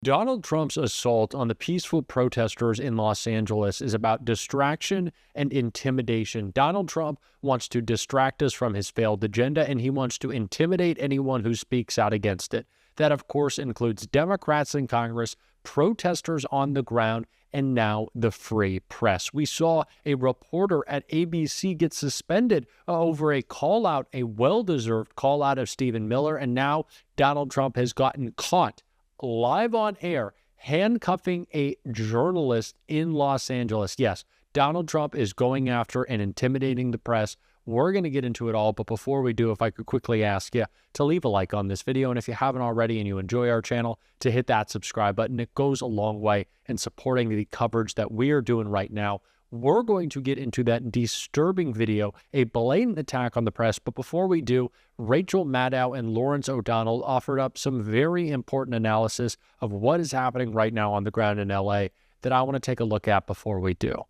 Donald Trump's assault on the peaceful protesters in Los Angeles is about distraction and intimidation. Donald Trump wants to distract us from his failed agenda, and he wants to intimidate anyone who speaks out against it. That, of course, includes Democrats in Congress, protesters on the ground, and now the free press. We saw a reporter at ABC get suspended over a call-out, a well-deserved call-out of Stephen Miller, and now Donald Trump has gotten caught live on air handcuffing a journalist in Los Angeles. Yes, Donald Trump is going after and intimidating the press. We're going to get into it all, but before we do, if I could quickly ask you to leave a like on this video, and if you haven't already and you enjoy our channel, to hit that subscribe button. It goes a long way in supporting the coverage that we are doing right now. We're going to get into that disturbing video, a blatant attack on the press, but before we do, Rachel Maddow and Lawrence O'Donnell offered up some very important analysis of what is happening right now on the ground in LA that I want to take a look at before we do.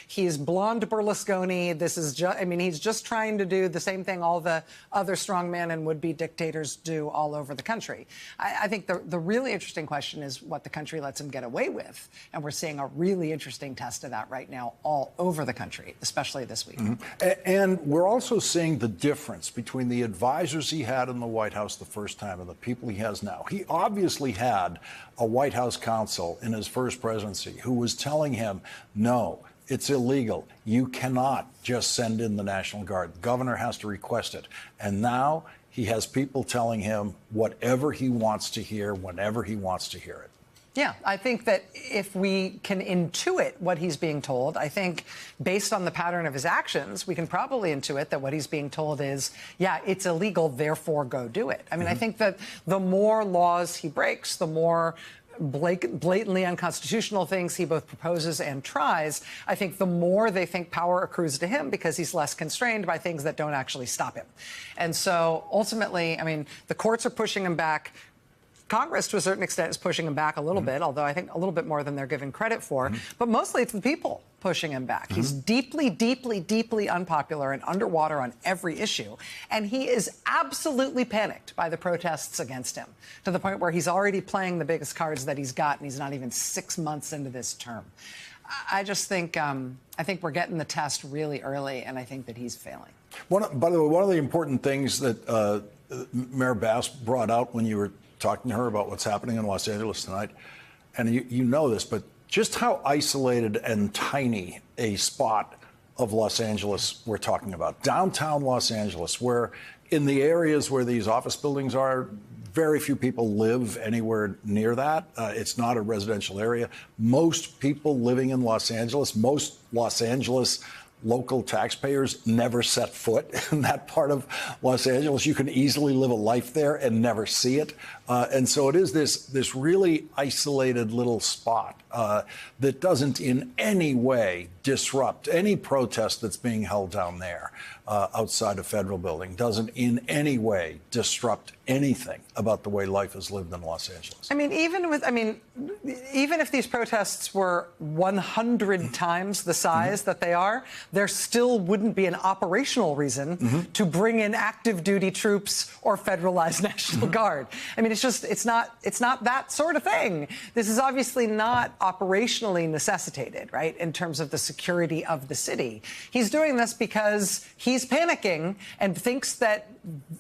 He's blonde Berlusconi. This is just, I mean, he's just trying to do the same thing all the other strongmen and would-be dictators do all over the country. I think the really interesting question is what the country lets him get away with. And we're seeing a really interesting test of that right now all over the country, especially this week. And we're also seeing the difference between the advisors he had in the White House the first time and the people he has now. He obviously had a White House counsel in his first presidency who was telling him, no, it's illegal. You cannot just send in the National Guard. The governor has to request it. And now he has people telling him whatever he wants to hear, whenever he wants to hear it. Yeah, I think that if we can intuit what he's being told, I think based on the pattern of his actions, we can probably intuit that what he's being told is, yeah, it's illegal, therefore go do it. I mean, I think that the more laws he breaks, the more blatantly unconstitutional things he both proposes and tries, I think the more they think power accrues to him because he's less constrained by things that don't actually stop him. And so ultimately, I mean, the courts are pushing him back. Congress, to a certain extent, is pushing him back a little bit, although I think a little bit more than they're given credit for. But mostly it's the people pushing him back. He's deeply, deeply, deeply unpopular and underwater on every issue. And he is absolutely panicked by the protests against him, to the point where he's already playing the biggest cards that he's got, and he's not even 6 months into this term. I just think, I think we're getting the test really early, and I think that he's failing. By the way, one of the important things that Mayor Bass brought out when you were talking to her about what's happening in Los Angeles tonight, and you know this, but just how isolated and tiny a spot of Los Angeles we're talking about. Downtown Los Angeles, where in the areas where these office buildings are, very few people live anywhere near that. It's not a residential area. Most people living in Los Angeles, most Los Angeles local taxpayers never set foot in that part of Los Angeles. You can easily live a life there and never see it. And so it is this really isolated little spot that doesn't in any way disrupt any protest that's being held down there outside a federal building, doesn't in any way disrupt anything about the way life is lived in Los Angeles. I mean, even if these protests were 100 times the size that they are, there still wouldn't be an operational reason to bring in active duty troops or federalized National Guard. I mean, it's not that sort of thing. This is obviously not operationally necessitated, right, in terms of the security of the city. He's doing this because he's panicking and thinks that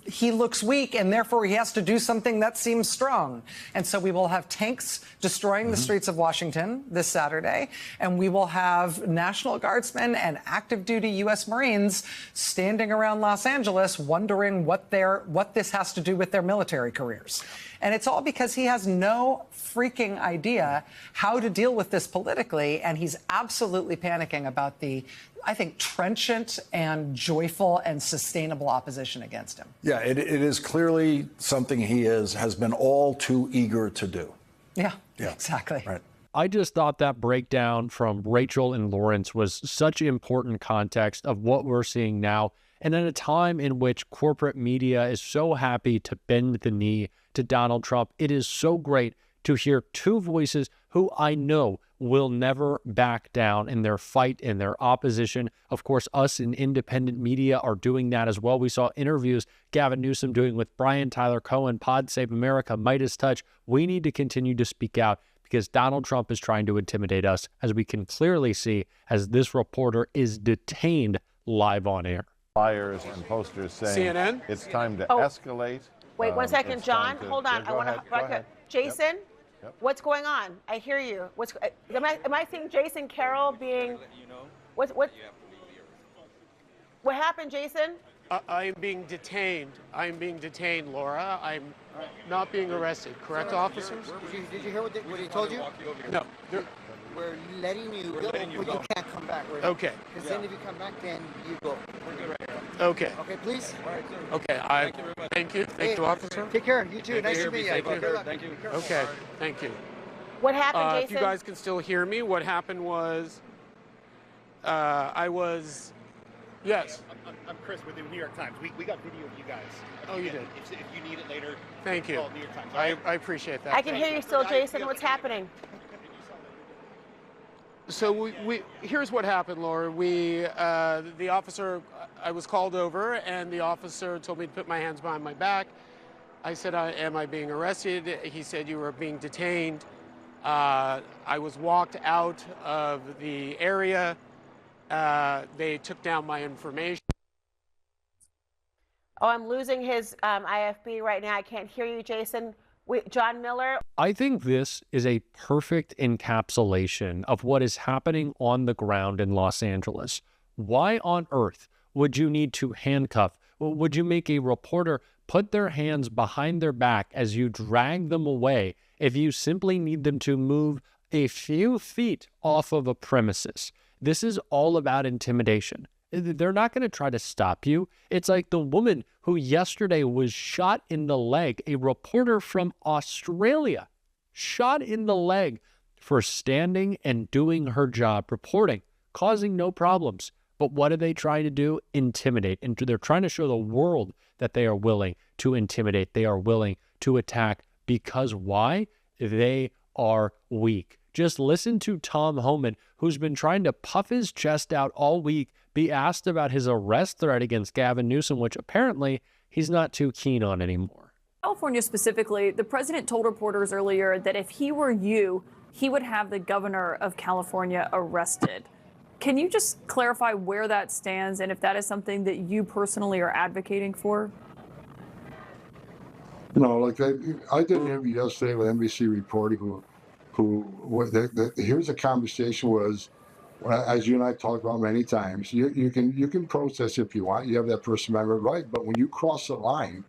he looks weak and therefore he has to do something that seems strong. And so we will have tanks destroying the streets of Washington this Saturday, and we will have National Guardsmen and active duty U.S. Marines standing around Los Angeles wondering what this has to do with their military careers. And it's all because he has no freaking idea how to deal with this politically, and he's absolutely panicking about the, I think, trenchant and joyful and sustainable opposition against him. Yeah, it is clearly something he has been all too eager to do. Yeah, exactly. Right. I just thought that breakdown from Rachel and Lawrence was such important context of what we're seeing now. And at a time in which corporate media is so happy to bend the knee to Donald Trump, it is so great to hear two voices who I know will never back down in their fight, in their opposition. Of course, us in independent media are doing that as well. We saw interviews Gavin Newsom doing with Brian Tyler Cohen, Pod Save America, Midas Touch. We need to continue to speak out because Donald Trump is trying to intimidate us, as we can clearly see as this reporter is detained live on air. Flyers and posters saying CNN? It's time to escalate. Wait 1 second, John. Hold on. Yeah, I want to. Jason, Yep. what's going on? I hear you. Am I seeing Jason Carroll being? What happened, Jason? I am being detained. I am being detained, Laura. I'm not being arrested. Correct, officers? Did you hear what he told you? No. We're letting you go, but you can't come back. Okay. Because then if you come back, then you go. Okay. Okay, please? Okay. Thank you. Thank you, officer. Take care. You too. Nice to meet you. Thank you. Okay. Thank you. What happened, If Jason? you guys can still hear me, what happened was yes. I'm Chris with the New York Times. We got video of you guys. Oh, you did? If you need it later, Thank you. call New York Times. I appreciate that. I can hear you still, Jason. What's happening? So here's what happened, Laura. The officer, I was called over, and the officer told me to put my hands behind my back. I said, am I being arrested? He said, you were being detained. I was walked out of the area. They took down my information. Oh, I'm losing his IFB right now. I can't hear you, Jason. John Miller. I think this is a perfect encapsulation of what is happening on the ground in Los Angeles. Why on earth would you need to handcuff? Would you make a reporter put their hands behind their back as you drag them away if you simply need them to move a few feet off of a premises? This is all about intimidation. They're not going to try to stop you. It's like the woman who yesterday was shot in the leg, a reporter from Australia, shot in the leg for standing and doing her job, reporting, causing no problems. But what are they trying to do? Intimidate. And they're trying to show the world that they are willing to intimidate. They are willing to attack. Because why? They are weak. Just listen to Tom Homan, who's been trying to puff his chest out all week, be asked about his arrest threat against Gavin Newsom, which apparently he's not too keen on anymore. California specifically, the president told reporters earlier that if he were you, he would have the governor of California arrested. Can you just clarify where that stands and if that is something that you personally are advocating for? No, like I did an interview yesterday with NBC reporter here's the conversation was, as you and I talked about many times, you can protest if you want. You have that First Amendment right. But when you cross the line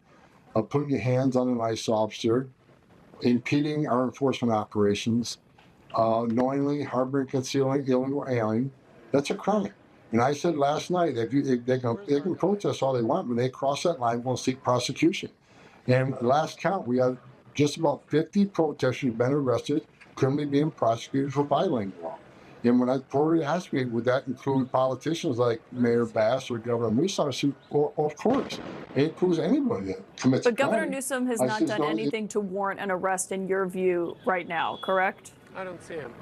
of putting your hands on an ICE officer, impeding our enforcement operations, knowingly harboring, concealing illegal alien, that's a crime. And I said last night, they can protest all they want. When they cross that line, we'll seek prosecution. And last count, we had just about 50 protesters been arrested, criminally being prosecuted for violating the law. And when I reported asked me, would that include politicians like Mayor Bass or Governor Newsom? I said, well, of course. It includes anybody that commits a crime. But Governor Newsom has not done anything to warrant an arrest in your view right now, correct? I don't see him.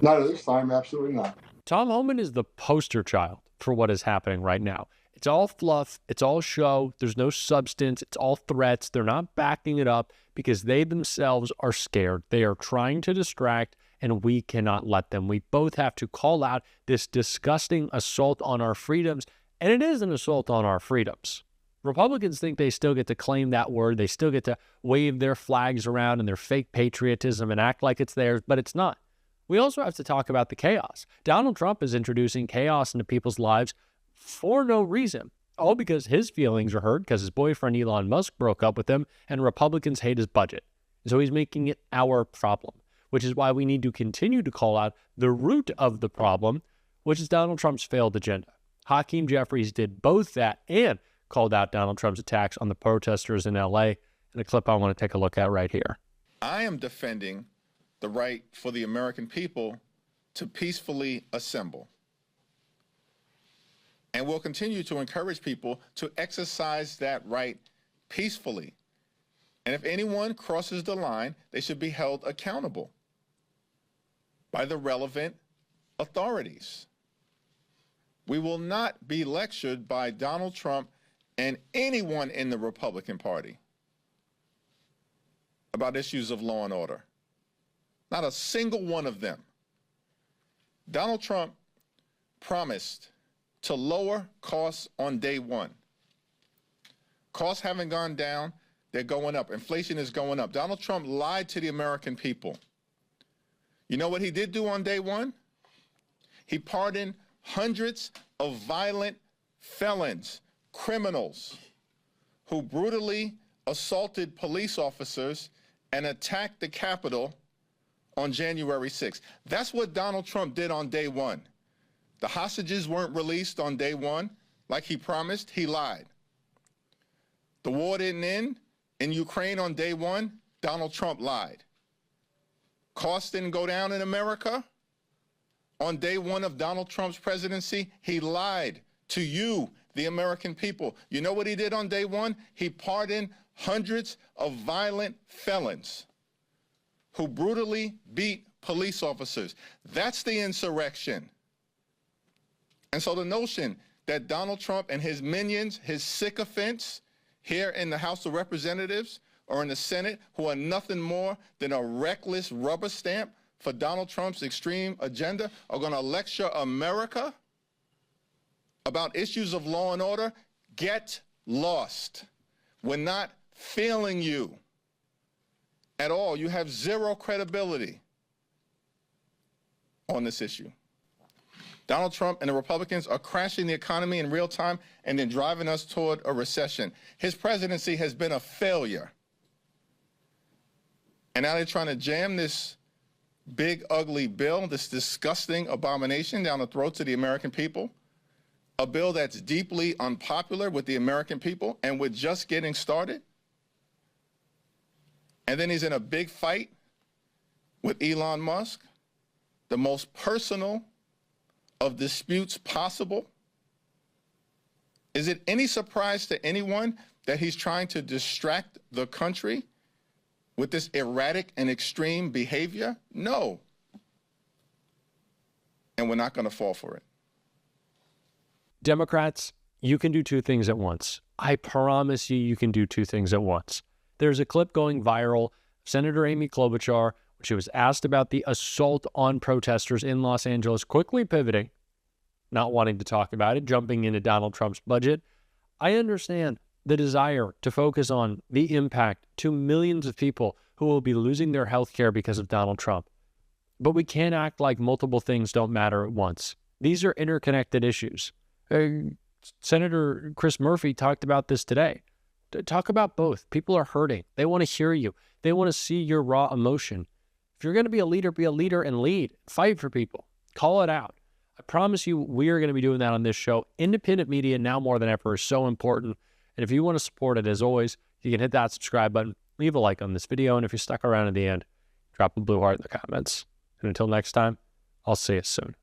Not at this time, absolutely not. Tom Homan is the poster child for what is happening right now. It's all fluff. It's all show. There's no substance. It's all threats. They're not backing it up because they themselves are scared. They are trying to distract, and we cannot let them. We both have to call out this disgusting assault on our freedoms, and it is an assault on our freedoms. Republicans think they still get to claim that word. They still get to wave their flags around and their fake patriotism and act like it's theirs, but it's not. We also have to talk about the chaos. Donald Trump is introducing chaos into people's lives for no reason, all because his feelings are hurt because his boyfriend Elon Musk broke up with him and Republicans hate his budget. So he's making it our problem, which is why we need to continue to call out the root of the problem, which is Donald Trump's failed agenda. Hakeem Jeffries did both that and called out Donald Trump's attacks on the protesters in L.A. in a clip I want to take a look at right here. I am defending the right for the American people to peacefully assemble. And we'll continue to encourage people to exercise that right peacefully. And if anyone crosses the line, they should be held accountable. by the relevant authorities. We will not be lectured by Donald Trump and anyone in the Republican Party about issues of law and order. Not a single one of them. Donald Trump promised to lower costs on day one. Costs haven't gone down, they're going up. Inflation is going up. Donald Trump lied to the American people. You know what he did do on day one? He pardoned hundreds of violent felons, criminals, who brutally assaulted police officers and attacked the Capitol on January 6th. That's what Donald Trump did on day one. The hostages weren't released on day one like he promised. He lied. The war didn't end in Ukraine on day one. Donald Trump lied. Costs didn't go down in America on day one of Donald Trump's presidency. He lied to you, the American people. You know what he did on day one? He pardoned hundreds of violent felons who brutally beat police officers. That's the insurrection. And so the notion that Donald Trump and his minions, his sycophants here in the House of Representatives or in the Senate, who are nothing more than a reckless rubber stamp for Donald Trump's extreme agenda, are going to lecture America about issues of law and order, get lost. We're not failing you at all. You have zero credibility on this issue. Donald Trump and the Republicans are crashing the economy in real time and then driving us toward a recession. His presidency has been a failure. And now they're trying to jam this big, ugly bill, this disgusting abomination down the throats of the American people, a bill that's deeply unpopular with the American people, and we're just getting started. And then he's in a big fight with Elon Musk, the most personal of disputes possible. Is it any surprise to anyone that he's trying to distract the country with this erratic and extreme behavior? No. And we're not going to fall for it. Democrats, you can do two things at once. I promise you can do two things at once. There's a clip going viral. Senator Amy Klobuchar, when she was asked about the assault on protesters in Los Angeles, quickly pivoting, not wanting to talk about it, jumping into Donald Trump's budget. I understand the desire to focus on the impact to millions of people who will be losing their health care because of Donald Trump. But we can't act like multiple things don't matter at once. These are interconnected issues. Senator Chris Murphy talked about this today. Talk about both. People are hurting. They want to hear you. They want to see your raw emotion. If you're going to be a leader and lead. Fight for people. Call it out. I promise you we are going to be doing that on this show. Independent media now more than ever is so important. And if you want to support it, as always, you can hit that subscribe button, leave a like on this video, and if you stuck around at the end, drop a blue heart in the comments. And until next time, I'll see you soon.